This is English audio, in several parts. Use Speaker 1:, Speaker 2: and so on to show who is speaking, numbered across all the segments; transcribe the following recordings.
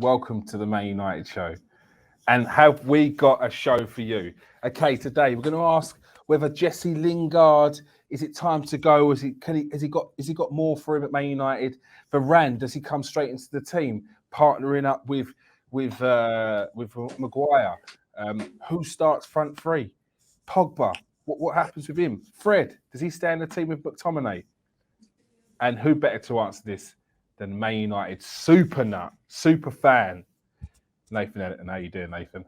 Speaker 1: welcome to the Man United show. And have we got a show for you? Okay, today we're going to ask whether Jesse Lingard, is it time to go? Has he got more for him at Man United? Varane, does he come straight into the team, partnering up with Maguire? Who starts front three? POGBA, what happens with him? Fred, does he stay in the team with McTominay? And who better to answer this than Man United super fan, Nathan Ellington? How you doing, Nathan?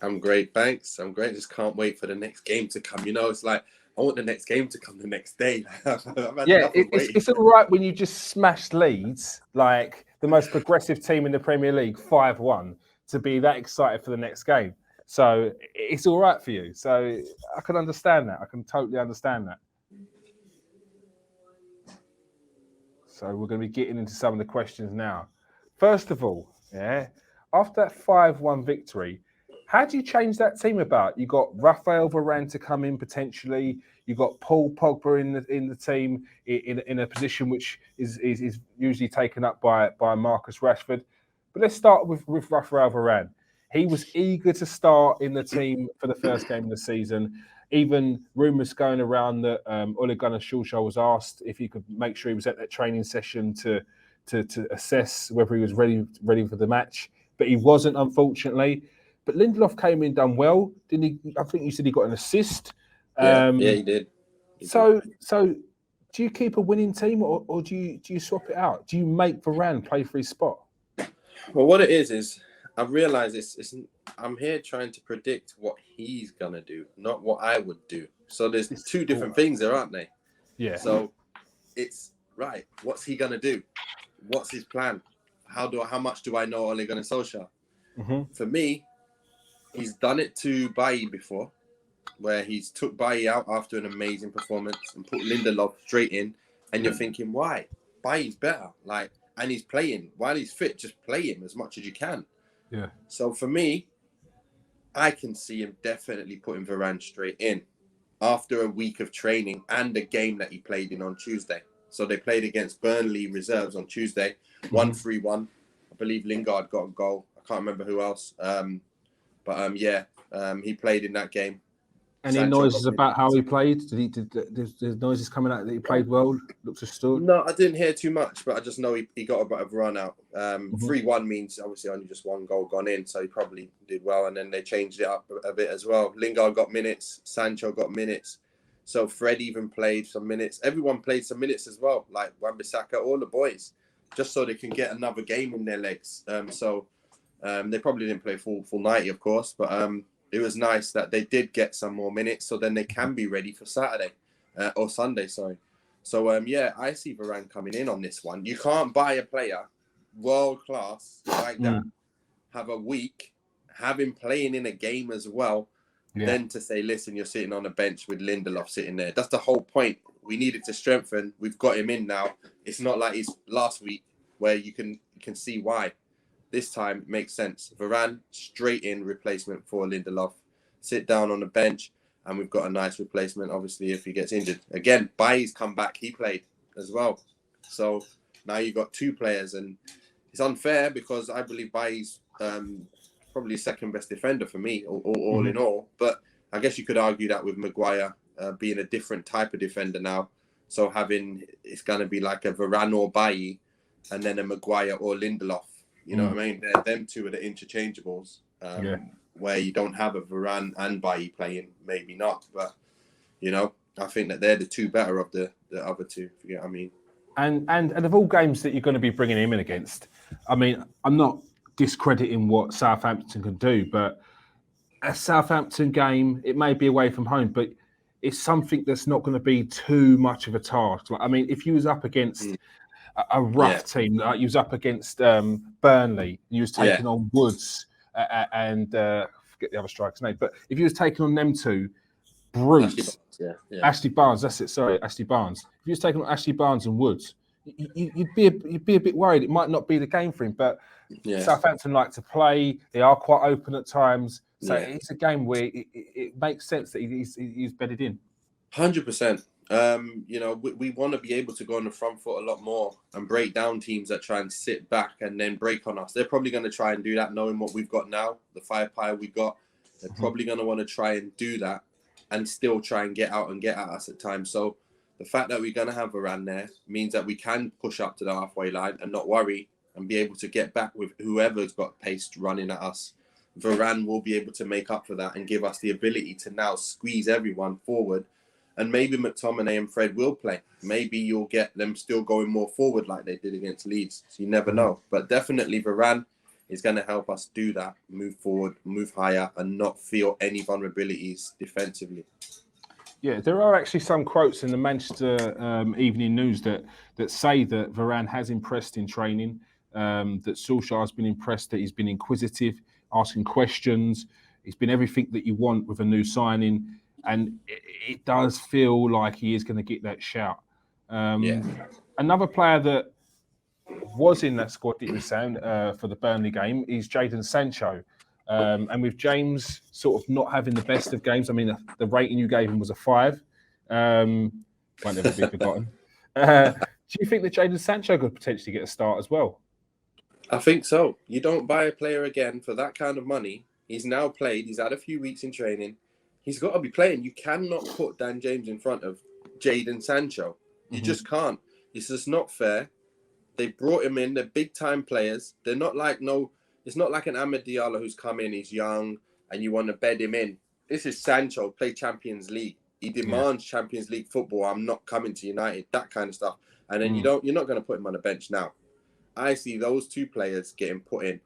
Speaker 2: I'm great, thanks. I'm great. Just can't wait for the next game to come. You know, it's like I want the next game to come the next day.
Speaker 1: It's all right when you just smash Leeds, like the most progressive team in the Premier League, 5-1, to be that excited for the next game. So it's all right for you. So I can understand that. I can totally understand that. So we're going to be getting into some of the questions now. First of all, after that 5-1 victory, how do you change that team about? You got Raphael Varane to come in potentially. You got Paul Pogba in the team in a position which is usually taken up by Marcus Rashford. But let's start with Raphael Varane. He was eager to start in the team for the first game of the season. Even rumours going around that Ole Gunnar Solskjaer was asked if he could make sure he was at that training session to assess whether he was ready for the match. But he wasn't, unfortunately. But Lindelof came in, done well, didn't he? I think you said he got an assist.
Speaker 2: Yeah, he did.
Speaker 1: So do you keep a winning team or do you swap it out? Do you make Varane play for his spot?
Speaker 2: Well, what it is I've realised I'm here trying to predict what he's going to do, not what I would do. So there's two different things there, aren't they?
Speaker 1: Yeah.
Speaker 2: So it's, right, what's he going to do? What's his plan? How much do I know Ole Gunnar Solskjaer?
Speaker 1: Mm-hmm.
Speaker 2: For me, he's done it to Bailly before, where he's took Bailly out after an amazing performance and put Lindelof straight in. And you're thinking, why? Bailly's better. And he's playing. While he's fit, just play him as much as you can.
Speaker 1: Yeah.
Speaker 2: So for me, I can see him definitely putting Varane straight in after a week of training and a game that he played in on Tuesday. So they played against Burnley reserves on Tuesday, 1-3-1. I believe Lingard got a goal. I can't remember who else. He played in that game.
Speaker 1: Any noises about how he played? There's noises coming out that he played well? Looks restored?
Speaker 2: No, I didn't hear too much, but I just know he got a bit of a run out. 3-1 means obviously only just one goal gone in, so he probably did well. And then they changed it up a bit as well. Lingard got minutes. Sancho got minutes. So Fred even played some minutes. Everyone played some minutes as well, like Wan-Bissaka, all the boys, just so they can get another game in their legs. They probably didn't play full 90, of course, but it was nice that they did get some more minutes, so then they can be ready for Saturday or Sunday. Sorry. So I see Varane coming in on this one. You can't buy a player world class like that, have a week, have him playing in a game as well, then to say, listen, you're sitting on a bench with Lindelof sitting there. That's the whole point. We needed to strengthen. We've got him in now. It's not like it's last week where you can see why. This time it makes sense. Varane straight in replacement for Lindelof. Sit down on the bench, and we've got a nice replacement. Obviously, if he gets injured again, Bailly's come back. He played as well. So now you've got two players, and it's unfair because I believe Bailly's probably second best defender for me, all in all. But I guess you could argue that with Maguire being a different type of defender now. So it's going to be like a Varane or Bailly, and then a Maguire or Lindelof. You know what I mean? Them two are the interchangeables, where you don't have a Varane and Bailly playing, maybe not. But, I think that they're the two better of the other two, if you get what I mean.
Speaker 1: And of all games that you're going to be bringing him in against, I mean, I'm not discrediting what Southampton can do, but a Southampton game, it may be away from home, but it's something that's not going to be too much of a task. I mean, if you was up against a rough team, like you was up against Burnley, you was taking on Woods and forget the other striker's name, but if you was taking on them two, brutes, Ashley Barnes, that's it. Sorry, Ashley Barnes. If you was taking on Ashley Barnes and Woods, you'd be a bit worried. It might not be the game for him, but Southampton like to play. They are quite open at times, so it's a game where it makes sense that he's bedded in.
Speaker 2: 100%. You know, we want to be able to go on the front foot a lot more and break down teams that try and sit back and then break on us. They're probably going to try and do that, knowing what we've got now, the firepower we got. They're probably going to want to try and do that and still try and get out and get at us at times. So the fact that we're going to have Varane there means that we can push up to the halfway line and not worry and be able to get back with whoever's got pace running at us. Varane will be able to make up for that and give us the ability to now squeeze everyone forward. And maybe McTominay and Fred will play. Maybe you'll get them still going more forward like they did against Leeds. So you never know. But definitely Varane is going to help us do that, move forward, move higher, and not feel any vulnerabilities defensively.
Speaker 1: Yeah, there are actually some quotes in the Manchester Evening News that say that Varane has impressed in training, that Solskjaer has been impressed, that he's been inquisitive, asking questions. He's been everything that you want with a new signing. And it does feel like he is going to get that shout. Another player that was in that squad, didn't sound for the Burnley game, is Jadon Sancho. And with James sort of not having the best of games, I mean, the rating you gave him was a 5. Won't ever be forgotten. Do you think that Jadon Sancho could potentially get a start as well?
Speaker 2: I think so. You don't buy a player again for that kind of money. He's now played. He's had a few weeks in training. He's got to be playing. You cannot put Dan James in front of Jadon Sancho. You just can't. It's just not fair. They brought him in. They're big-time players. They're not like it's not like an Amad Diallo who's come in, he's young, and you want to bed him in. This is Sancho, play Champions League. He demands Champions League football. I'm not coming to United, that kind of stuff. And then you're not going to put him on the bench now. I see those two players getting put in.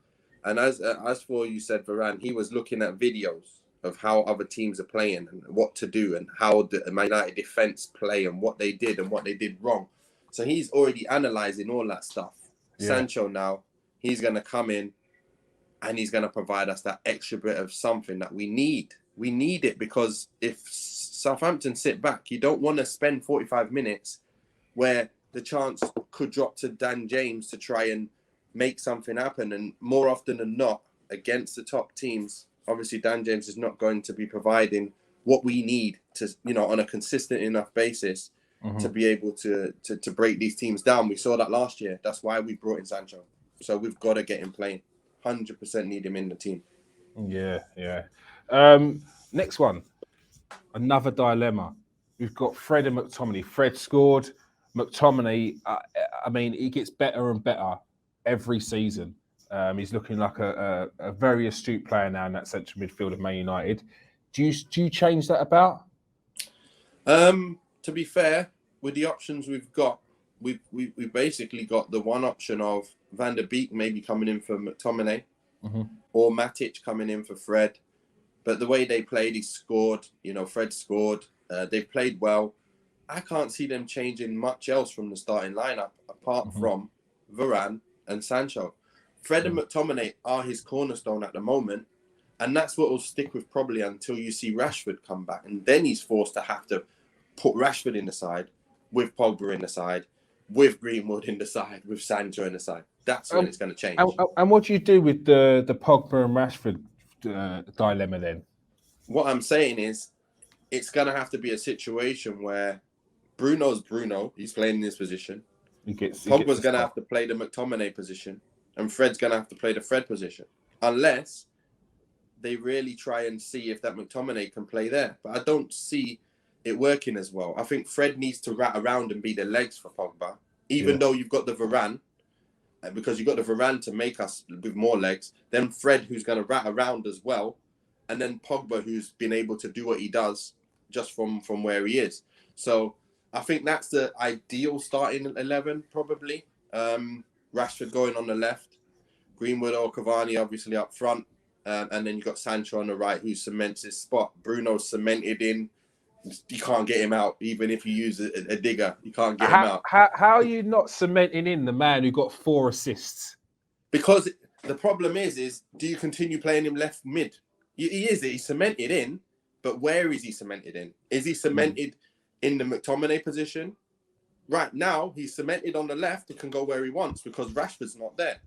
Speaker 2: And as for you said, Varane, he was looking at videos of how other teams are playing and what to do and how the United defense play and what they did and what they did wrong. So he's already analyzing all that stuff. Yeah. Sancho now, he's going to come in and he's going to provide us that extra bit of something that we need. We need it because if Southampton sit back, you don't want to spend 45 minutes where the chance could drop to Dan James to try and make something happen. And more often than not, against the top teams, obviously Dan James is not going to be providing what we need to, on a consistent enough basis to be able to break these teams down. We saw that last year. That's why we brought in Sancho. So we've got to get him playing. 100% need him in the team.
Speaker 1: Yeah. Next one, another dilemma. We've got Fred and McTominay. Fred scored. McTominay, I mean, he gets better and better every season. He's looking like a very astute player now in that central midfield of Man United. Do you change that about?
Speaker 2: To be fair, with the options we've got, we basically got the one option of Van der Beek maybe coming in for McTominay or Matic coming in for Fred. But the way they played, he scored. Fred scored. They've played well. I can't see them changing much else from the starting lineup apart from Varane and Sancho. Fred and McTominay are his cornerstone at the moment, and that's what will stick with probably until you see Rashford come back, and then he's forced to have to put Rashford in the side, with Pogba in the side, with Greenwood in the side, with Sancho in the side. That's when it's going to change.
Speaker 1: And what do you do with the Pogba and Rashford dilemma then?
Speaker 2: What I'm saying is, it's going to have to be a situation where Bruno's Bruno, he's playing in his position. Pogba's going to have to play the McTominay position, and Fred's going to have to play the Fred position, unless they really try and see if that McTominay can play there. But I don't see it working as well. I think Fred needs to rat around and be the legs for Pogba, even though you've got the Varane, because you've got the Varane to make us with more legs, then Fred, who's going to rat around as well, and then Pogba, who's been able to do what he does just from where he is. So I think that's the ideal starting 11, probably. Rashford going on the left, Greenwood or Cavani obviously up front, and then you've got Sancho on the right, who cements his spot. Bruno's cemented in. You can't get him out, even if you use a digger. You can't get him out.
Speaker 1: How are you not cementing in the man who got 4 assists?
Speaker 2: Because the problem is do you continue playing him left mid? He's cemented in, but where is he cemented in? Is he cemented in the McTominay position? Right now, he's cemented on the left. He can go where he wants because Rashford's not there.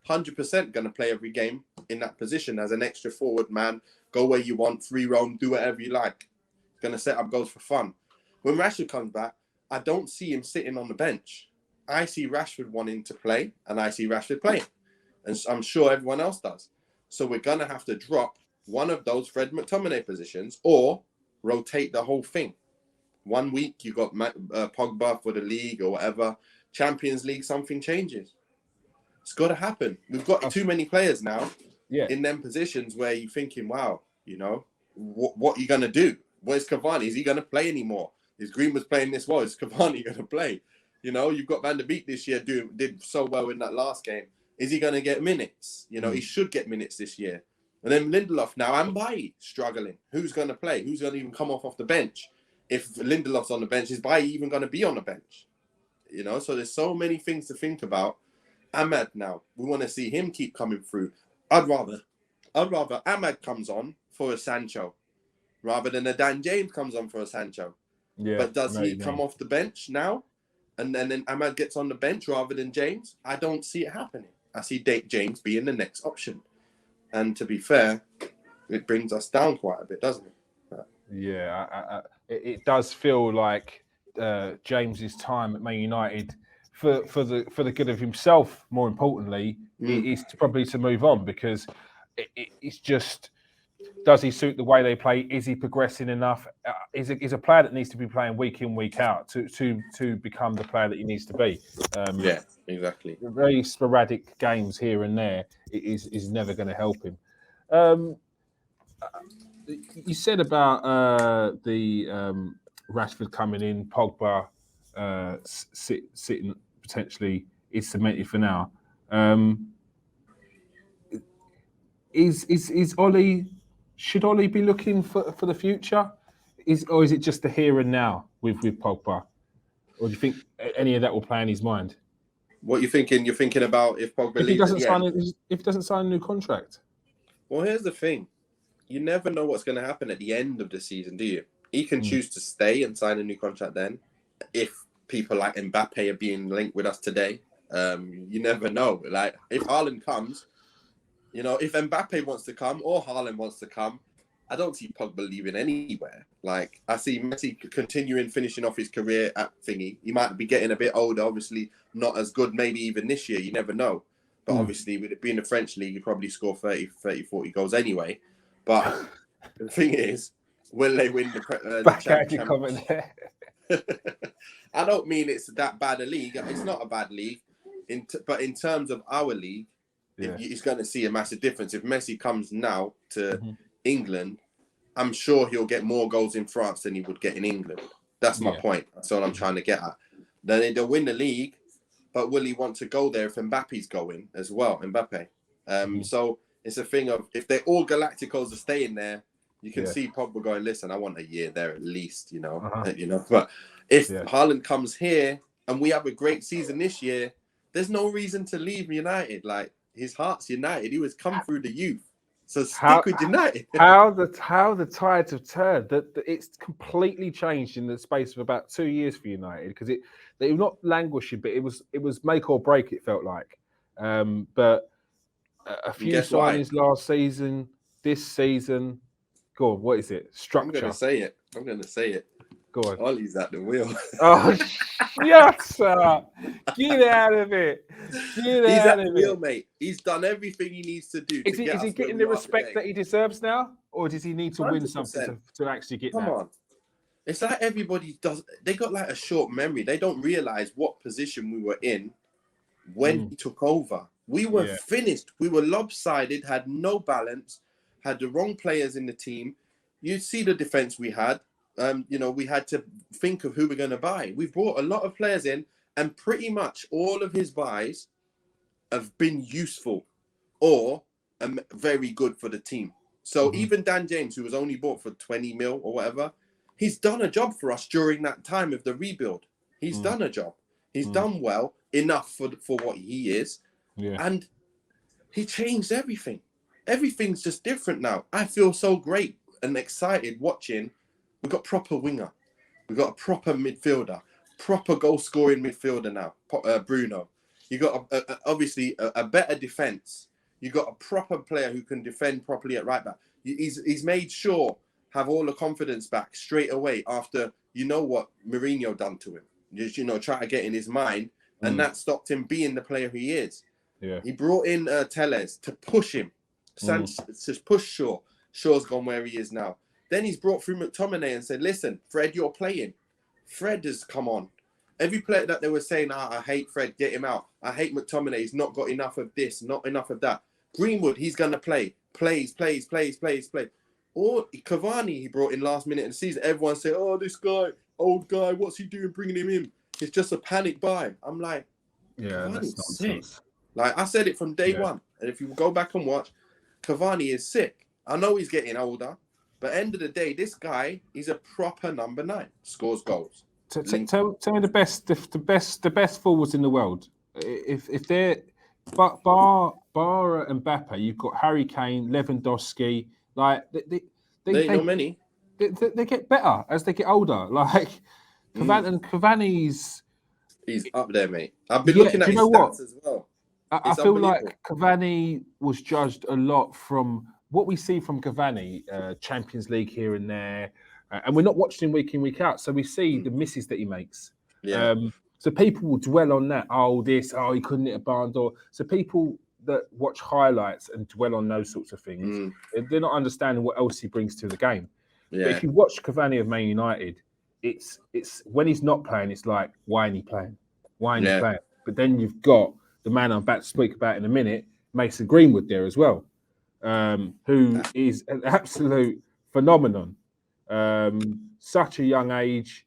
Speaker 2: 100% going to play every game in that position as an extra forward man. Go where you want, free roam, do whatever you like. Going to set up goals for fun. when Rashford comes back, I don't see him sitting on the bench. I see Rashford wanting to play, and I see Rashford playing. And I'm sure everyone else does. So we're going to have to drop one of those Fred McTominay positions or rotate the whole thing. 1 week, you got POGBA for the league or whatever. Champions League, something changes. It's got to happen. We've got too many players now in them positions where you're thinking, wow, you know, what are you going to do? Where's Cavani? Is he going to play anymore? Is Greenwood's playing this well? Is Cavani going to play? You know, you've got Van der Beek this year did so well in that last game. Is he going to get minutes? You know, he should get minutes this year. And then Lindelof now and Bailly struggling. Who's going to play? Who's going to even come off the bench? If Lindelof's on the bench, is Bailly even going to be on the bench? You know, so there's so many things to think about. Ahmad now, we want to see him keep coming through. I'd rather Ahmad comes on for a Sancho rather than a Dan James comes on for a Sancho. Yeah, but does he come off the bench now? And then Ahmad gets on the bench rather than James? I don't see it happening. I see James being the next option. And to be fair, it brings us down quite a bit, doesn't it?
Speaker 1: Yeah, it does feel like James's time at Man United, for the good of himself, more importantly, is probably to move on, because it's just, does he suit the way they play? Is he progressing enough? Is a player that needs to be playing week in, week out to become the player that he needs to be.
Speaker 2: Yeah, exactly.
Speaker 1: Very sporadic games here and there is never going to help him. You said about the Rashford coming in, Pogba sitting potentially is cemented for now. Is Ollie? Should Ollie be looking for the future? Or is it just the here and now with Pogba? Or do you think any of that will play in his mind?
Speaker 2: What you thinking? You're thinking about if Pogba
Speaker 1: if he doesn't sign a new contract?
Speaker 2: Well, here's the thing. You never know what's going to happen at the end of the season, do you? He can choose to stay and sign a new contract then. If people like Mbappe are being linked with us today, you never know. Like, if Haaland comes, you know, if Mbappe wants to come or Haaland wants to come, I don't see Pogba leaving anywhere. Like, I see Messi continuing, finishing off his career at thingy. He might be getting a bit older, obviously not as good, maybe even this year. You never know. But obviously, with it being the French league, you probably score 30, 40 goals anyway. But the thing is, will they win the championship? I don't mean it's that bad a league. It's not a bad league. But in terms of our league, he's going to see a massive difference. If Messi comes now to England, I'm sure he'll get more goals in France than he would get in England. That's my point. That's all I'm trying to get at. Then they'll win the league, but will he want to go there if Mbappe's going as well? Mbappe. So it's a thing of, if they're all Galacticos are staying there, you can see Pogba going, listen, I want a year there at least, you know. But if Haaland comes here and we have a great season this year, there's no reason to leave United. Like, his heart's United. He was come through the youth. So stick with United.
Speaker 1: how the tides have turned. That it's completely changed in the space of about 2 years for United, because they were not languishing, but it was make or break. It felt like, but a few signings last season, this season. Go on, what is it? Structure.
Speaker 2: I'm going to say it.
Speaker 1: Go on.
Speaker 2: Ollie's at the wheel.
Speaker 1: Oh, shut up. Get out of it.
Speaker 2: He's at the wheel, mate. He's done everything he needs to do.
Speaker 1: Is he getting the respect that he deserves now? Or does he need to 100%. Win something to actually get that?
Speaker 2: Come on. It's like everybody does. They got like a short memory. They don't realize what position we were in when he took over. We were finished. We were lopsided, had no balance, had the wrong players in the team. You see the defense we had. You know, we had to think of who we're going to buy. We've brought a lot of players in, and pretty much all of his buys have been useful or very good for the team. So even Dan James, who was only bought for 20 mil or whatever, he's done a job for us during that time of the rebuild. He's done a job. He's done well enough for what he is. Yeah. And he changed everything. Everything's just different now. I feel so great and excited watching. We've got proper winger. We've got a proper midfielder. Proper goal-scoring midfielder now, Bruno. You got obviously a better defence. You got a proper player who can defend properly at right back. He's made sure have all the confidence back straight away after you know what Mourinho done to him. Just, you know, try to get in his mind, and that stopped him being the player he is.
Speaker 1: Yeah.
Speaker 2: He brought in Telles to push him. Just push Shaw. Shaw's gone where he is now. Then he's brought through McTominay and said, listen, Fred, you're playing. Fred has come on. Every player that they were saying, I hate Fred, get him out. I hate McTominay, he's not got enough of this, not enough of that. Greenwood, he's going to play. Plays. Or Cavani, he brought in last minute in the season. Everyone said, oh, this guy, old guy, what's he doing bringing him in? It's just a panic buy. I'm like,
Speaker 1: yeah, that's
Speaker 2: sick. Like, I said it from day one. And if you go back and watch, Cavani is sick. I know he's getting older, but end of the day, this guy, he's a proper number 9. Scores goals.
Speaker 1: Tell me the best forwards in the world. If they're bar Mbappe, you've got Harry Kane, Lewandowski. Like they
Speaker 2: know many.
Speaker 1: They get better as they get older. Like Cavani's.
Speaker 2: He's up there, mate. I've been looking at his stats as well.
Speaker 1: I feel like Cavani was judged a lot from what we see from Cavani, Champions League here and there, and we're not watching him week in, week out, so we see the misses that he makes.
Speaker 2: Yeah.
Speaker 1: So people will dwell on that. He couldn't hit a barn door. So people that watch highlights and dwell on those sorts of things, they're not understanding what else he brings to the game. Yeah. But if you watch Cavani of Man United, it's when he's not playing, it's like, why ain't he playing? Why ain't he playing? But then you've got the man I'm about to speak about in a minute, Mason Greenwood, there as well, who is an absolute phenomenon. Such a young age.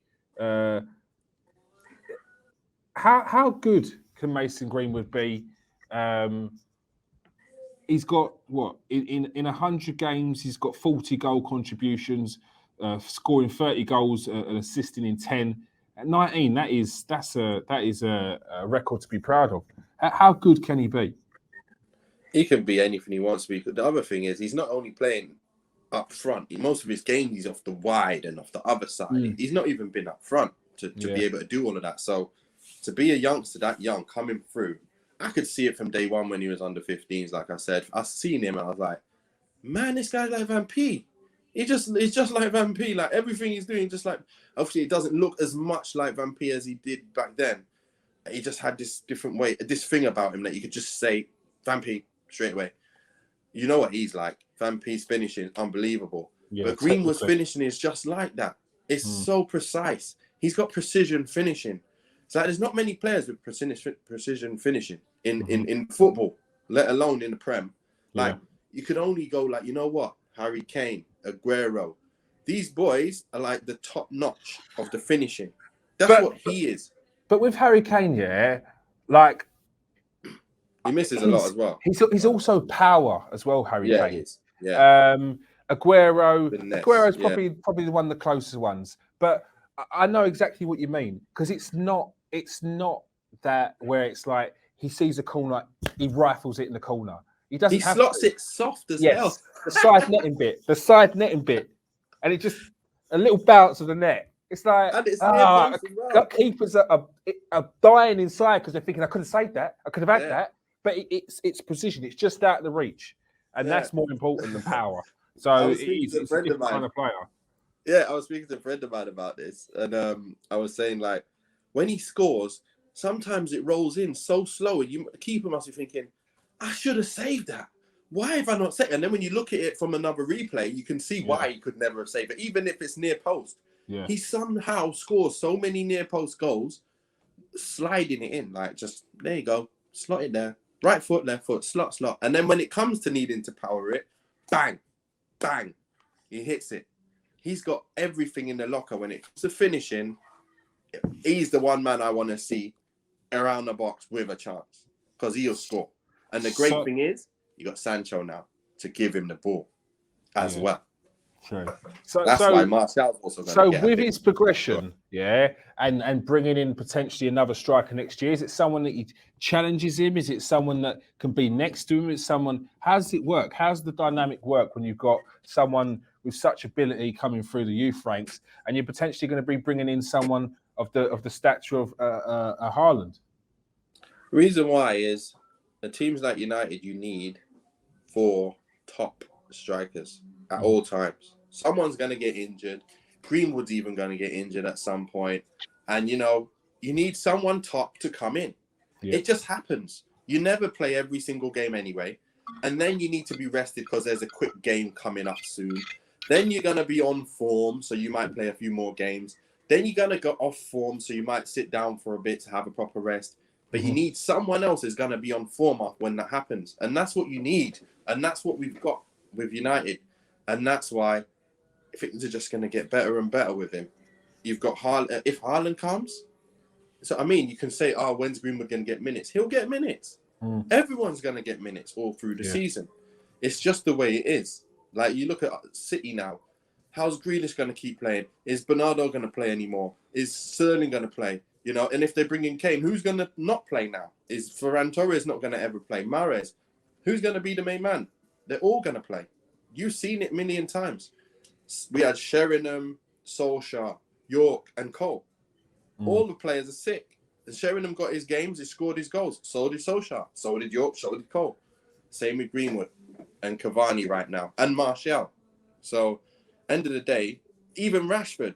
Speaker 1: How good can Mason Greenwood be? He's got what in 100 games, he's got 40 goal contributions, scoring 30 goals and assisting in 10. At 19, that is a record to be proud of. How good can he be?
Speaker 2: He can be anything he wants to be. The other thing is, he's not only playing up front. Most of his games, he's off the wide and off the other side. He's not even been up front to be able to do all of that. So to be a youngster that young coming through, I could see it from day one when he was under 15s. Like I said, I seen him and I was like, man, this guy's like Van P. He's just like Van P. Like everything he's doing, just like, obviously it doesn't look as much like Van P as he did back then. He just had this different way, this thing about him that you could just say, Van P, straight away. You know what he's like. Van P's finishing, unbelievable. Yeah, but Greenwood's finishing is just like that. It's so precise. He's got precision finishing. So there's not many players with precision finishing in football, let alone in the Prem. Like, you could only go like, you know what? Harry Kane, Aguero. These boys are like the top notch of the finishing. That's what he is.
Speaker 1: But with Harry Kane, like,
Speaker 2: he misses a lot as well.
Speaker 1: He's also power as well, Harry Kane.
Speaker 2: He is. Yeah.
Speaker 1: Aguero's probably the one of the closest ones. But I know exactly what you mean, because it's not that where it's like he sees a corner, he rifles it in the corner. He
Speaker 2: slots it soft as well.
Speaker 1: The side netting bit, and it just a little bounce of the net. It's like keepers are dying inside because they're thinking, I could have saved that, I could have had that, but it's precision. It's just out of the reach, and that's more important than power. So it's a different kind of player.
Speaker 2: Yeah, I was speaking to a friend of mine about this, and I was saying, like, when he scores, sometimes it rolls in so slow, and the keeper must be thinking, I should have saved that. Why have I not saved it? And then when you look at it from another replay, you can see why he could never have saved it, even if it's near post. Yeah. He somehow scores so many near post goals, sliding it in, like, just, there you go, slot it there. Right foot, left foot, slot. And then when it comes to needing to power it, bang, bang, he hits it. He's got everything in the locker when it comes to finishing. He's the one man I want to see around the box with a chance because he'll score. And the great thing is, you got Sancho now to give him the ball as well.
Speaker 1: True.
Speaker 2: That's why Martial's also going to get
Speaker 1: with his progression, and bringing in potentially another striker next year, is it someone that he challenges him? Is it someone that can be next to him? Is someone? How does it work? How's the dynamic work when you've got someone with such ability coming through the youth ranks, and you're potentially going to be bringing in someone of the stature of Haaland?
Speaker 2: Reason why is the teams like United, you need 4 top strikers at all times. Someone's going to get injured. Greenwood's even going to get injured at some point. And, you know, you need someone top to come in.
Speaker 1: Yeah.
Speaker 2: It just happens. You never play every single game anyway. And then you need to be rested because there's a quick game coming up soon. Then you're going to be on form, so you might play a few more games. Then you're going to go off form, so you might sit down for a bit to have a proper rest. But you need someone else who's going to be on form when that happens. And that's what you need. And that's what we've got with United. And that's why things are just going to get better and better with him. You've got Haaland. If Haaland comes, so I mean, you can say, oh, when's Greenwood going to get minutes? He'll get minutes. Everyone's going to get minutes all through the season. It's just the way it is. Like, you look at City now. How's Grealish going to keep playing? Is Bernardo going to play anymore? Is Sterling going to play? You know, and if they bring in Kane, who's going to not play now? Is Ferran Torres not going to ever play? Mahrez, who's going to be the main man? They're all going to play. You've seen it a million times. We had Sheringham, Solskjaer, York, and Cole. All the players are sick. And Sheringham got his games, he scored his goals. So did Solskjaer. So did York, so did Cole. Same with Greenwood and Cavani right now. And Martial. So, end of the day, even Rashford,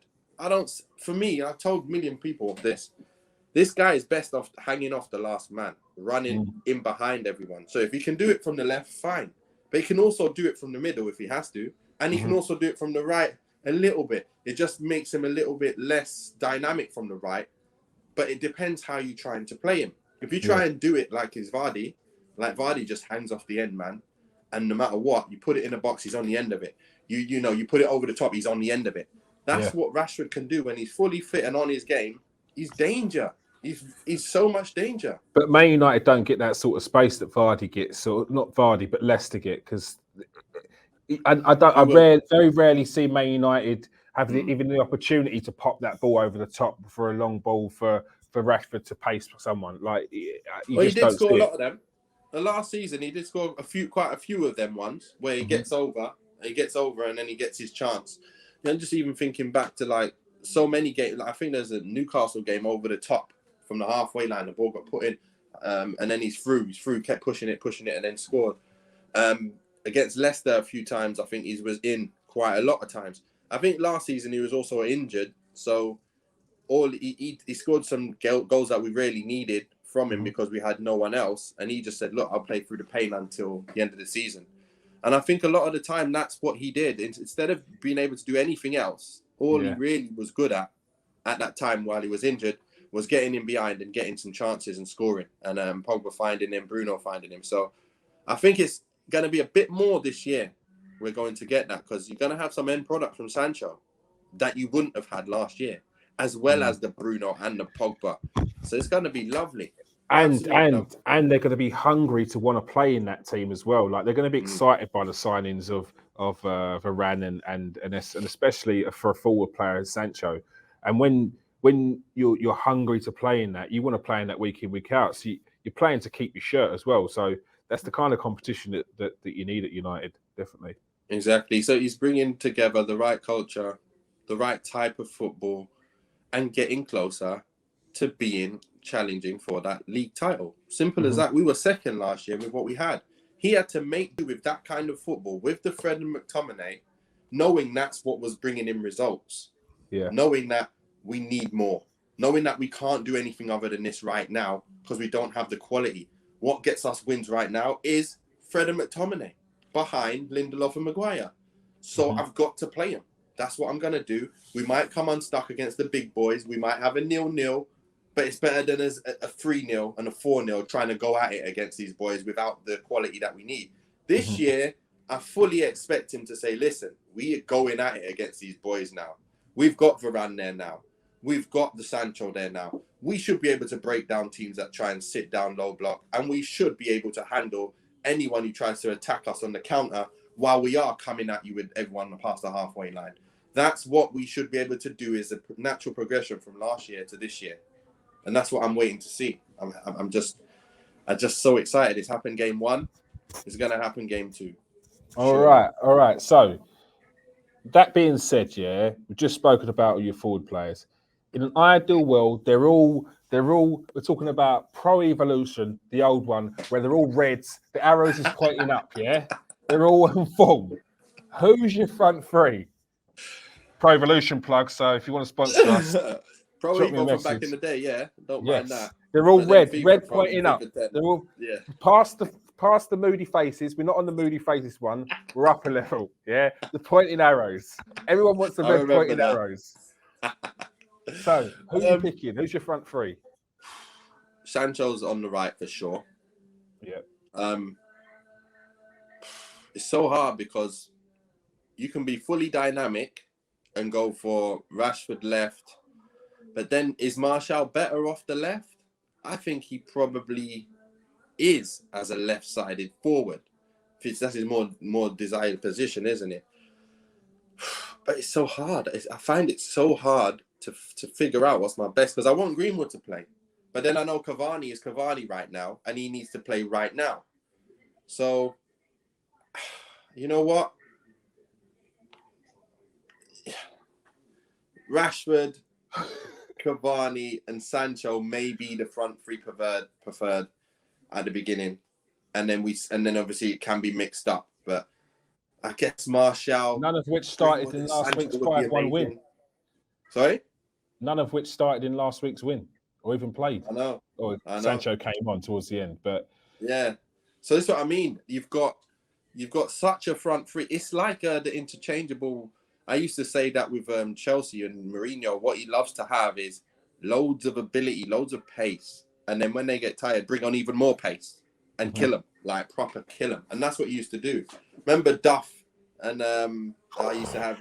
Speaker 2: for me, I've told a million people this. This guy is best off hanging off the last man, running in behind everyone. So if he can do it from the left, fine. But he can also do it from the middle if he has to. And he can also do it from the right a little bit. It just makes him a little bit less dynamic from the right. But it depends how you're trying to play him. If you try and do it like his Vardy, like Vardy just hangs off the end, man. And no matter what, you put it in a box, he's on the end of it. You know, you put it over the top, he's on the end of it. That's what Rashford can do when he's fully fit and on his game. He's danger. He's so much danger.
Speaker 1: But Man United don't get that sort of space that Vardy gets. So not Vardy, but Leicester get, because I very rarely see Man United have even the opportunity to pop that ball over the top for a long ball for Rashford to pace someone. Like,
Speaker 2: he did score a lot of them. The last season, he did score quite a few of them ones where he gets over, and then he gets his chance. I'm just even thinking back to like so many games. Like, I think there's a Newcastle game over the top from the halfway line. The ball got put in, and then he's through, kept pushing it, and then scored. Against Leicester a few times, I think he was in quite a lot of times. I think last season he was also injured, so he scored some goals that we really needed from him because we had no one else. And he just said, look, I'll play through the pain until the end of the season. And I think a lot of the time that's what he did. Instead of being able to do anything else, all he really was good at that time while he was injured was getting in behind and getting some chances and scoring. And Pogba finding him, Bruno finding him. So I think it's going to be a bit more this year. We're going to get that because you're going to have some end product from Sancho that you wouldn't have had last year, as well as the Bruno and the Pogba. So it's going to be lovely.
Speaker 1: And they're going to be hungry to want to play in that team as well. Like, they're going to be excited by the signings of Varane and especially for a forward player as Sancho. And when you're hungry to play in that, you want to play in that week in, week out. So you're playing to keep your shirt as well. So that's the kind of competition that you need at United, definitely.
Speaker 2: Exactly. So he's bringing together the right culture, the right type of football, and getting closer to being challenging for that league title. Simple as that. We were second last year with what we had. He had to make do with that kind of football, with the Fred and McTominay, knowing that's what was bringing him results. Yeah. Knowing that we need more. Knowing that we can't do anything other than this right now because we don't have the quality. What gets us wins right now is Fred and McTominay behind Lindelof and Maguire. So I've got to play him. That's what I'm going to do. We might come unstuck against the big boys. We might have a 0-0, but it's better than a 3-0 and a 4-0 trying to go at it against these boys without the quality that we need. This year, I fully expect him to say, listen, we are going at it against these boys now. We've got Varane there now. We've got the Sancho there now. We should be able to break down teams that try and sit down low block, and we should be able to handle anyone who tries to attack us on the counter while we are coming at you with everyone past the halfway line. That's what we should be able to do, is a natural progression from last year to this year. And that's what I'm waiting to see. I'm just so excited. It's happened game 1. It's going to happen game 2.
Speaker 1: All right. So that being said, we've just spoken about your forward players. In an ideal world, they're all. We're talking about Pro Evolution, the old one, where they're all reds. The arrows is pointing up. They're all in form. Who's your front three? Pro Evolution plug. So if you want to sponsor us,
Speaker 2: Pro
Speaker 1: drop me a
Speaker 2: Evo from back
Speaker 1: message.
Speaker 2: in the day, yeah. Don't mind
Speaker 1: Yes,
Speaker 2: that.
Speaker 1: they're all
Speaker 2: But then
Speaker 1: red,
Speaker 2: FIFA
Speaker 1: red
Speaker 2: Pro,
Speaker 1: pointing up.
Speaker 2: FIFA 10.
Speaker 1: They're all
Speaker 2: Yeah.
Speaker 1: past the moody faces. We're not on the moody faces one. We're up a level. Yeah, the pointing arrows. Everyone wants the
Speaker 2: I
Speaker 1: red
Speaker 2: remember
Speaker 1: pointing
Speaker 2: that.
Speaker 1: arrows. So who are you picking? Who's your front three?
Speaker 2: Sancho's on the right for sure.
Speaker 1: Yeah.
Speaker 2: It's so hard because you can be fully dynamic and go for Rashford left, but then is Martial better off the left? I think he probably is as a left-sided forward. That's his more desired position, isn't it? But it's so hard. I find it so hard to figure out what's my best because I want Greenwood to play, but then I know Cavani is Cavani right now, and he needs to play right now. So, you know what? Rashford, Cavani, and Sancho may be the front three preferred at the beginning, and then obviously it can be mixed up. But I guess Martial,
Speaker 1: None of which started
Speaker 2: Greenwood
Speaker 1: in
Speaker 2: and
Speaker 1: last
Speaker 2: Sancho
Speaker 1: week's
Speaker 2: would be
Speaker 1: 5-1 win.
Speaker 2: amazing. Sorry?
Speaker 1: None of which started in last week's win or even played.
Speaker 2: I know.
Speaker 1: Or Sancho came on towards the end, but
Speaker 2: yeah. So that's what I mean. You've got such a front three. It's like the interchangeable. I used to say that with Chelsea and Mourinho. What he loves to have is loads of ability, loads of pace, and then when they get tired, bring on even more pace and kill them, like proper kill them. And that's what he used to do. Remember Duff and I used to have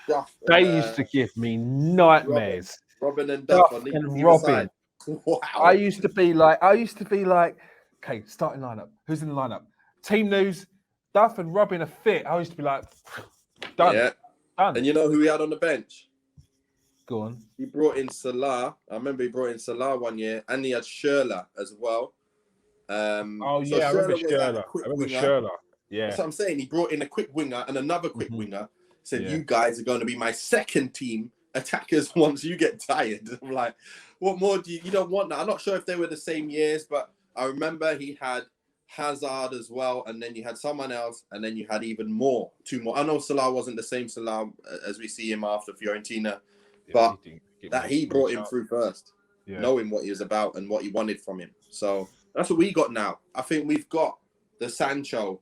Speaker 2: Duff.
Speaker 1: They used to give me nightmares.
Speaker 2: Robin and Duff on either side. Wow.
Speaker 1: I used to be like, okay, starting lineup. Who's in the lineup? Team news. Duff and Robin are fit. I used to be like, done.
Speaker 2: Yeah.
Speaker 1: Done.
Speaker 2: And you know who he had on the bench?
Speaker 1: Go on.
Speaker 2: He brought in Salah. I remember he brought in Salah one year, and he had Schürrle as well.
Speaker 1: I remember Schürrle. Yeah.
Speaker 2: That's what I'm saying. He brought in a quick winger and another quick winger. Said, you guys are going to be my second team attackers once you get tired. I'm like, what more do you don't want that? I'm not sure if they were the same years, but I remember he had Hazard as well, and then you had someone else, and then you had even more, two more. I know Salah wasn't the same Salah as we see him after Fiorentina, but he brought him through first, knowing what he was about and what he wanted from him. So that's what we got now. I think we've got the Sancho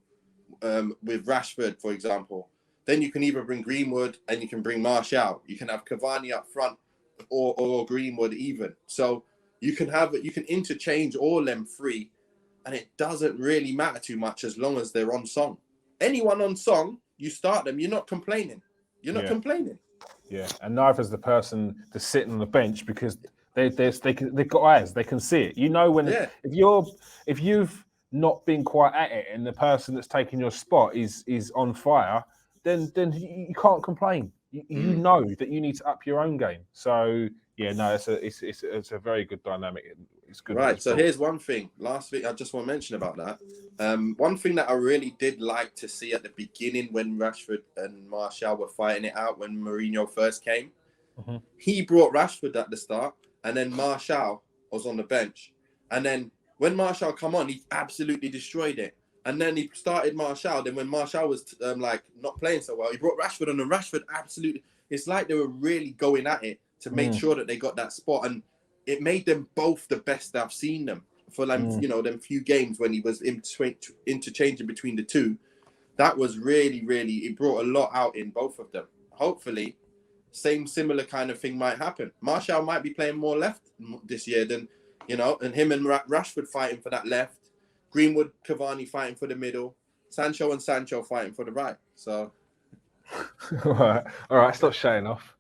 Speaker 2: with Rashford, for example. Then you can either bring Greenwood and you can bring Martial. You can have Cavani up front or Greenwood even. So you can interchange all them three, and it doesn't really matter too much as long as they're on song. Anyone on song, you start them. You're not complaining. Complaining.
Speaker 1: Yeah, and neither is the person that's sitting on the bench because they've got eyes. They can see it. You know when if you've not been quite at it and the person that's taking your spot is on fire, then you can't complain. You know that you need to up your own game. So yeah, no, it's a very good dynamic. It's good.
Speaker 2: Right. So here's one thing. Last week, I just want to mention about that. One thing that I really did like to see at the beginning when Rashford and Martial were fighting it out when Mourinho first came, he brought Rashford at the start, and then Martial was on the bench, and then when Martial come on, he absolutely destroyed it. And then he started Martial. Then when Martial was not playing so well, he brought Rashford on, and Rashford absolutely. It's like they were really going at it to make sure that they got that spot, and it made them both the best I've seen them for them few games when he was interchanging between the two. That was really, really. It brought a lot out in both of them. Hopefully, similar kind of thing might happen. Martial might be playing more left this year than and him and Rashford fighting for that left. Greenwood, Cavani fighting for the middle, Sancho fighting for the right. So,
Speaker 1: all right, stop showing off.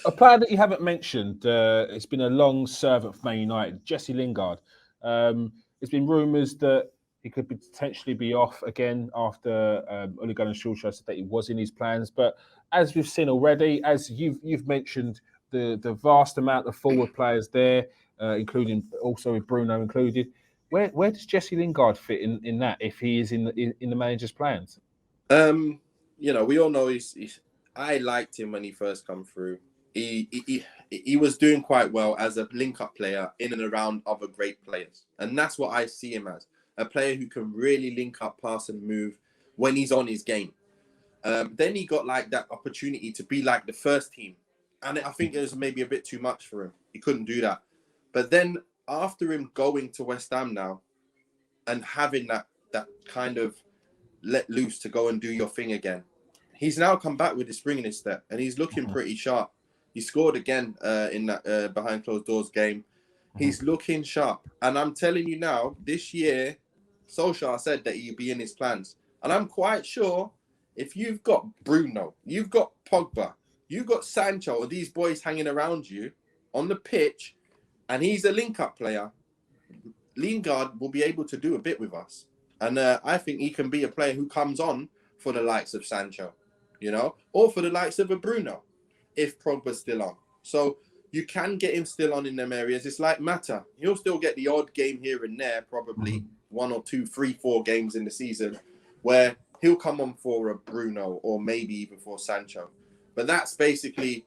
Speaker 1: A player that you haven't mentioned, it's been a long servant for Man United, Jesse Lingard. There's been rumours that he could potentially be off again after Ole Gunnar Solskjaer said that he was in his plans. But as we've seen already, as you've mentioned, the vast amount of forward players there, including also with Bruno included. Where does Jesse Lingard fit in that if he is in the manager's plans?
Speaker 2: We all know I liked him when he first come through. He was doing quite well as a link-up player in and around other great players. And that's what I see him as, a player who can really link up, pass and move when he's on his game. Then he got like that opportunity to be like the first team. And I think it was maybe a bit too much for him. He couldn't do that. But then after him going to West Ham now and having that kind of let loose to go and do your thing again, he's now come back with his spring in his step and he's looking pretty sharp. He scored again in that behind closed doors game. He's looking sharp. And I'm telling you now, this year, Solskjaer said that he'd be in his plans. And I'm quite sure if you've got Bruno, you've got Pogba, you've got Sancho, or these boys hanging around you on the pitch, and he's a link-up player, Lingard will be able to do a bit with us. And I think he can be a player who comes on for the likes of Sancho, you know, or for the likes of a Bruno, if Pogba's still on. So you can get him still on in them areas. It's like Mata. He'll still get the odd game here and there, probably 1 or 2, 3, 4 games in the season, where he'll come on for a Bruno or maybe even for Sancho. But that's basically,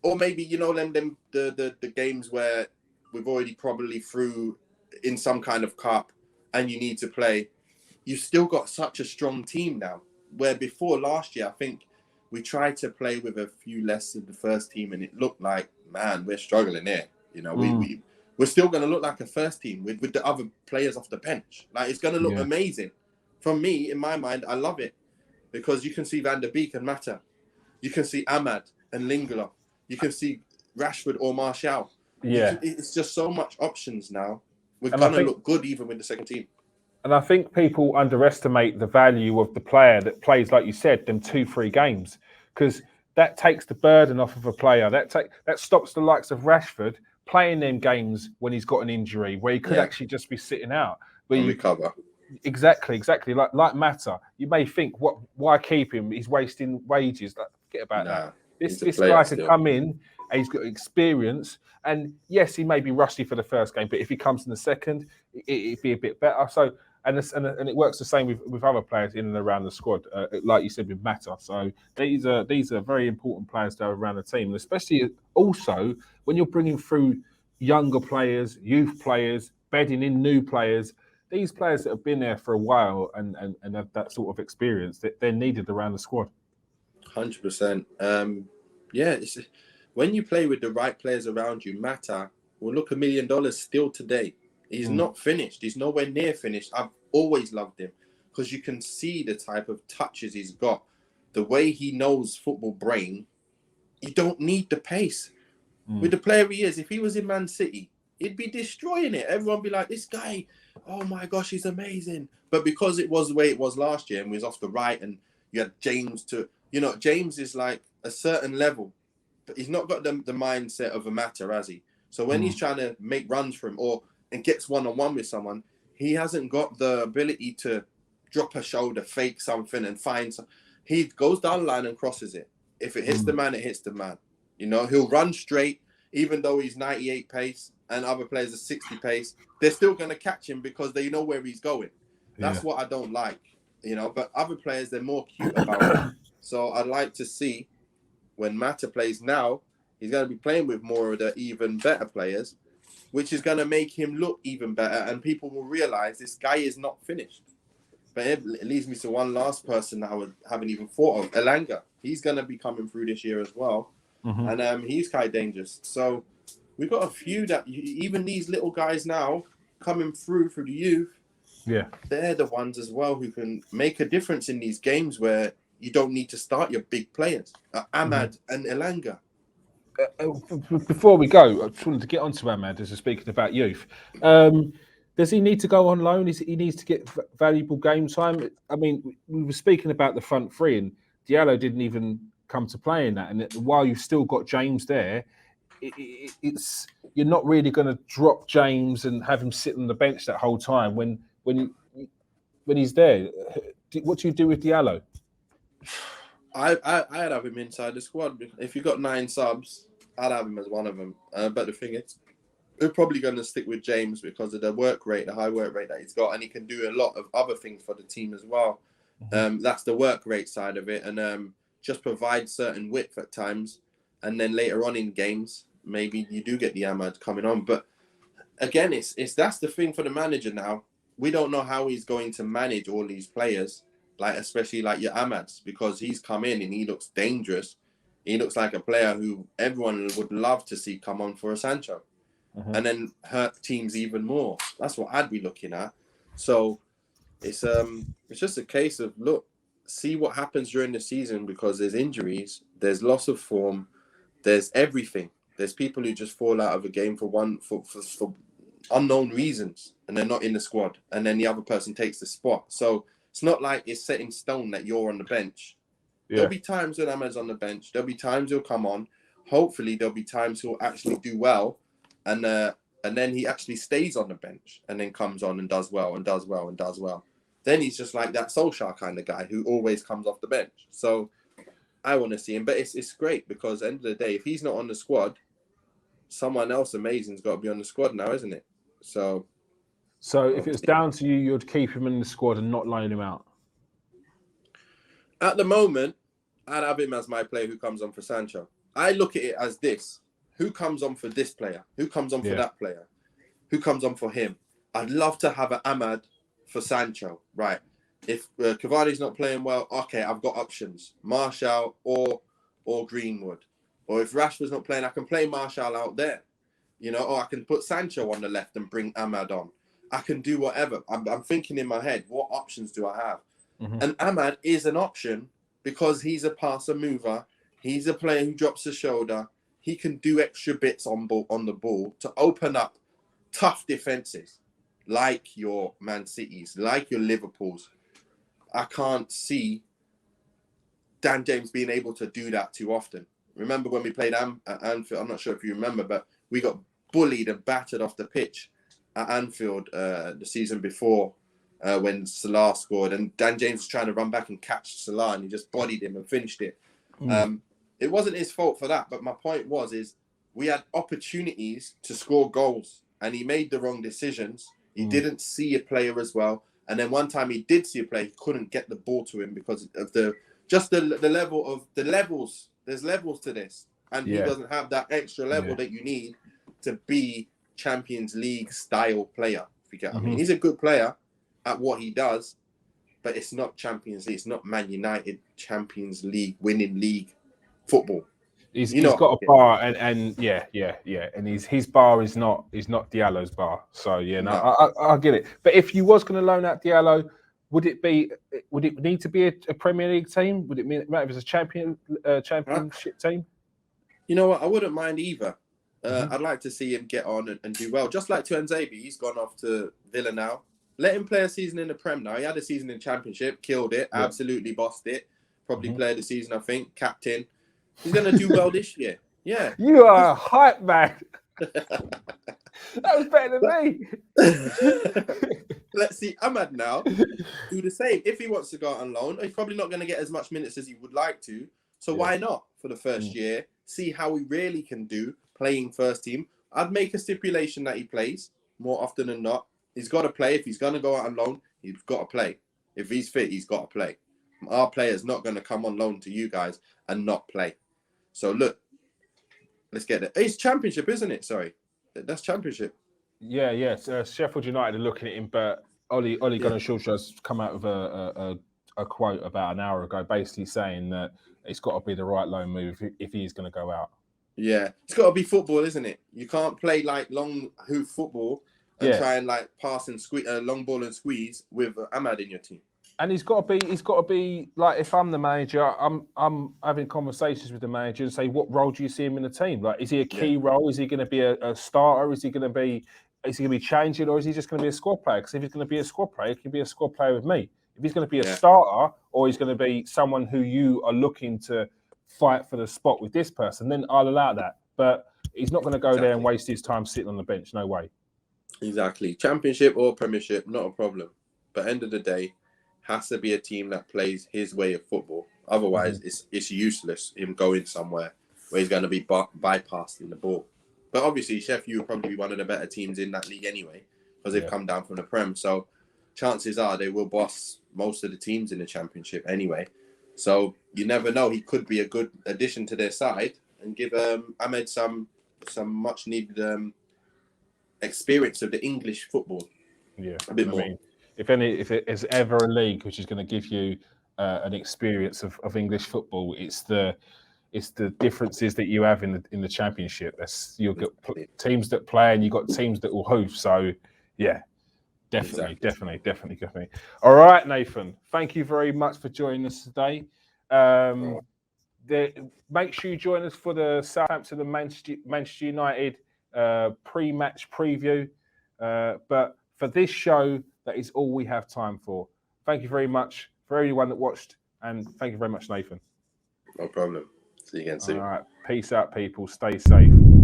Speaker 2: or maybe, you know, the games where we've already probably through in some kind of cup and you need to play. You've still got such a strong team now, where before last year, I think we tried to play with a few less of the first team and it looked like, man, we're struggling here. You know, we're still going to look like a first team with the other players off the bench. Like, it's going to look amazing. From me, in my mind, I love it because you can see Van der Beek and Mata. You can see Ahmad and Lingard. You can see Rashford or Martial.
Speaker 1: Yeah.
Speaker 2: It's just so much options now. We're going to look good even with the second team.
Speaker 1: And I think people underestimate the value of the player that plays, like you said, them 2-3 games, because that takes the burden off of a player. That stops the likes of Rashford playing them games when he's got an injury, where he could actually just be sitting out. Where you
Speaker 2: recover.
Speaker 1: Exactly. Like Mata, you may think, why keep him? He's wasting wages. Like, forget about that. This guy could come in, and he's got experience. And yes, he may be rusty for the first game, but if he comes in the second, it'd be a bit better. So, and it works the same with other players in and around the squad, like you said with Mata. So these are very important players to have around the team, and especially also when you're bringing through younger players, youth players, bedding in new players. These players that have been there for a while and have that sort of experience, they're needed around the squad.
Speaker 2: 100%. When you play with the right players around you, Mata will look $1 million still today. He's not finished. He's nowhere near finished. I've always loved him because you can see the type of touches he's got, the way he knows football brain. You don't need the pace. With the player he is, if he was in Man City, he'd be destroying it. Everyone would be like, this guy, oh my gosh, he's amazing. But because it was the way it was last year and was off the right and you had James James is like a certain level, but he's not got the mindset of a Mata, has he? So when he's trying to make runs for him and gets one-on-one with someone, he hasn't got the ability to drop a shoulder, fake something and find something. He goes down the line and crosses it. If it hits the man, it hits the man. You know, he'll run straight, even though he's 98 pace and other players are 60 pace. They're still going to catch him because they know where he's going. That's what I don't like, you know. But other players, they're more cute about it. So I'd like to see when Mata plays now, he's going to be playing with more of the even better players, which is going to make him look even better. And people will realize this guy is not finished. But it leads me to one last person that I haven't even thought of, Elanga. He's going to be coming through this year as well. And he's quite dangerous. So we've got a few that even these little guys now coming through the youth, they're the ones as well who can make a difference in these games where you don't need to start your big players, Ahmad and Elanga.
Speaker 1: Before we go, I just wanted to get onto Ahmad as we're speaking about youth. Does he need to go on loan? He needs to get valuable game time? I mean, we were speaking about the front three, and DIALLO didn't even come to play in that. And while you've still got James there, it's you're not really going to drop James and have him sit on the bench that whole time when he's there. What do you do with DIALLO?
Speaker 2: I'd have him inside the squad. If you got 9 subs, I'd have him as one of them. But the thing is, we're probably going to stick with James because of the work rate, the high work rate that he's got, and he can do a lot of other things for the team as well. That's the work rate side of it, and just provide certain width at times, and then later on in games, maybe you do get the Ahmad coming on. But again, it's that's the thing for the manager now. We don't know how he's going to manage all these players, like especially like your Ahmads, because he's come in and he looks dangerous. He looks like a player who everyone would love to see come on for a Sancho, and then hurt teams even more. That's what I'd be looking at. So it's just a case of look, see what happens during the season, because there's injuries, there's loss of form, there's everything. There's people who just fall out of a game for unknown reasons, and they're not in the squad, and then the other person takes the spot. So it's not like it's set in stone that you're on the bench. Yeah. There'll be times when Ahmed's on the bench. There'll be times he'll come on. Hopefully, there'll be times he'll actually do well, and then he actually stays on the bench, and then comes on and does well and does well and does well. Then he's just like that Solskjaer kind of guy who always comes off the bench. So I want to see him, but it's great because at the end of the day, if he's not on the squad, someone else amazing's got to be on the squad now, isn't it? So
Speaker 1: if it's down to you, you'd keep him in the squad and not loan him out?
Speaker 2: At the moment, I'd have him as my player who comes on for Sancho. I look at it as this. Who comes on for this player? Who comes on for that player? Who comes on for him? I'd love to have an Ahmad for Sancho, right? If Cavani's not playing well, okay, I've got options. Martial or Greenwood. Or if Rashford's not playing, I can play Martial out there. You know, or I can put Sancho on the left and bring Ahmad on. I can do whatever. I'm thinking in my head, what options do I have? And Ahmad is an option because he's a passer mover. He's a player who drops the shoulder. He can do extra bits on the ball to open up tough defenses like your Man Cities, like your Liverpools. I can't see Dan James being able to do that too often. Remember when we played at Anfield? I'm not sure if you remember, but we got bullied and battered off the pitch at Anfield the season before when Salah scored, and Dan James was trying to run back and catch Salah, and he just bodied him and finished it. It wasn't his fault for that, but my point is we had opportunities to score goals, and he made the wrong decisions. He didn't see a player as well, and then one time he did see a player, he couldn't get the ball to him because of the level of the levels. There's levels to this, and he doesn't have that extra level that you need to be Champions League style player. If you get what I mean, he's a good player at what he does, but it's not Champions League. It's not Man United Champions League winning league football.
Speaker 1: He's got a bar, and and his bar is not Diallo's bar. So I get it. But if you was going to loan out Diallo, would it need to be a Premier League team? Would it matter if it's a championship team?
Speaker 2: You know what? I wouldn't mind either. I'd like to see him get on and do well. Just like Tuanzebe, he's gone off to Villa now. Let him play a season in the Prem now. He had a season in Championship, killed it, absolutely bossed it. Probably player of the season, I think, captain. He's going to do well this year. Yeah.
Speaker 1: You are a hype man. That was better than me.
Speaker 2: Let's see Ahmad now do the same. If he wants to go out on loan, he's probably not going to get as much minutes as he would like to. So why not for the first year? See how he really can do playing first team. I'd make a stipulation that he plays more often than not. He's got to play. If he's going to go out on loan, he's got to play. If he's fit, he's got to play. Our player's not going to come on loan to you guys and not play. So look, let's get it. It's Championship, isn't it? Sorry, that's Championship.
Speaker 1: Yeah. So Sheffield United are looking at him, but Ole Gunnar Solskjaer's come out with a quote about an hour ago, basically saying that it's got to be the right loan move if he's going to go out. Yeah,
Speaker 2: it's got to be football, isn't it? You can't play like long hoop football and try and like pass and squeeze long ball and squeeze with Ahmad in your team.
Speaker 1: And he's got to be like, if I'm the manager, I'm having conversations with the manager and say, what role do you see him in the team? Like, is he a key role? Is he going to be a starter? Is he going to be changing, or is he just going to be a squad player? Because if he's going to be a squad player, he can be a squad player with me. If he's going to be a starter, or he's going to be someone who you are looking to fight for the spot with this person, then I'll allow that. But he's not going to go there and waste his time sitting on the bench. No way.
Speaker 2: Exactly. Championship or Premiership, not a problem. But end of the day, has to be a team that plays his way of football. Otherwise, it's useless him going somewhere where he's going to be bypassing the ball. But obviously, Sheffield will probably be one of the better teams in that league anyway, because they've come down from the Prem. So chances are they will boss most of the teams in the Championship anyway. So you never know. He could be a good addition to their side and give Ahmed some much needed experience of the English football.
Speaker 1: Yeah,
Speaker 2: a bit more.
Speaker 1: if it is ever a league which is going to give you an experience of English football, it's the differences that you have in the Championship. You've got teams that play and you've got teams that will hoof. So yeah, definitely. All right, Nathan. Thank you very much for joining us today. Make sure you join us for the Southampton and Manchester United pre-match preview. But for this show, that is all we have time for. Thank you very much for everyone that watched, and thank you very much, Nathan.
Speaker 2: No problem. See you again soon.
Speaker 1: All right. Peace out, people. Stay safe.